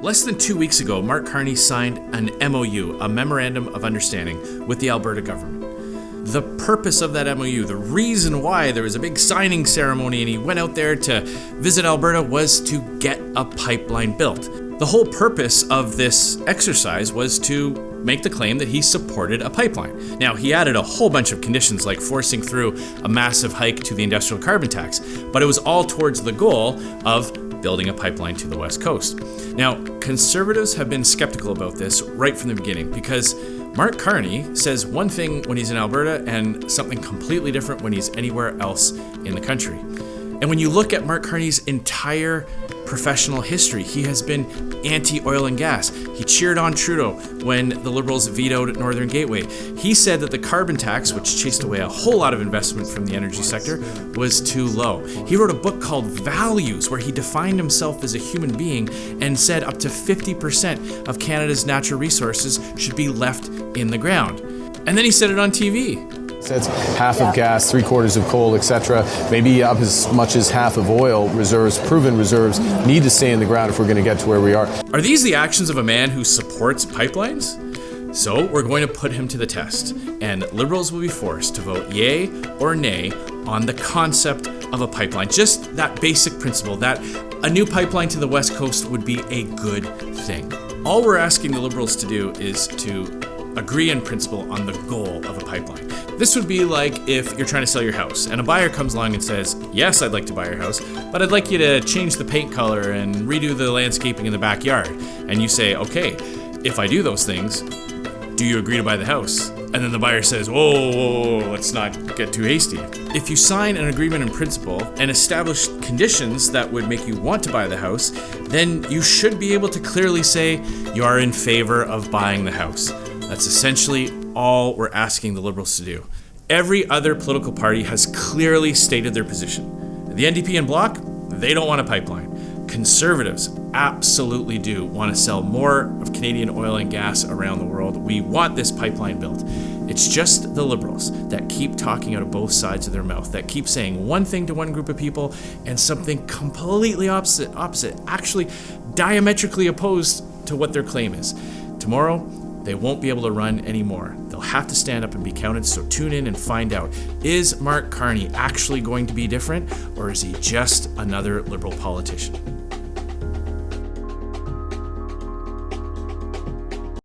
Less than 2 weeks ago, Mark Carney signed an MOU, a memorandum of understanding, with the Alberta government. The purpose of that MOU, the reason why there was a big signing ceremony and he went out there to visit Alberta, was to get a pipeline built. The whole purpose of this exercise was to make the claim that he supported a pipeline. Now, he added a whole bunch of conditions like forcing through a massive hike to the industrial carbon tax, but it was all towards the goal of building a pipeline to the West Coast. Now, Conservatives have been skeptical about this right from the beginning because Mark Carney says one thing when he's in Alberta and something completely different when he's anywhere else in the country. And when you look at Mark Carney's entire professional history, he has been anti-oil and gas. He cheered on Trudeau when the Liberals vetoed Northern Gateway. He said that the carbon tax, which chased away a whole lot of investment from the energy sector, was too low. He wrote a book called Values, where he defined himself as a human being and said up to 50% of Canada's natural resources should be left in the ground. And then he said it on TV. It's half of gas, 3/4 of coal, etc. Maybe up as much as half of oil reserves, proven reserves, need to stay in the ground if we're going to get to where we are. Are these the actions of a man who supports pipelines? So we're going to put him to the test, and Liberals will be forced to vote yay or nay on the concept of a pipeline. Just that basic principle that a new pipeline to the West Coast would be a good thing. All we're asking the Liberals to do is to agree in principle on the goal of a pipeline. This would be like if you're trying to sell your house and a buyer comes along and says, yes, I'd like to buy your house, but I'd like you to change the paint color and redo the landscaping in the backyard. And you say, okay, if I do those things, do you agree to buy the house? And then the buyer says, whoa, let's not get too hasty. If you sign an agreement in principle and establish conditions that would make you want to buy the house, then you should be able to clearly say you are in favor of buying the house. That's essentially all we're asking the Liberals to do. Every other political party has clearly stated their position. The NDP and Bloc, they don't want a pipeline. Conservatives absolutely do want to sell more of Canadian oil and gas around the world. We want this pipeline built. It's just the Liberals that keep talking out of both sides of their mouth, that keep saying one thing to one group of people and something completely opposite, actually diametrically opposed to what their claim is. Tomorrow, they won't be able to run anymore. They'll have to stand up and be counted, so tune in and find out. Is Mark Carney actually going to be different, or is he just another Liberal politician?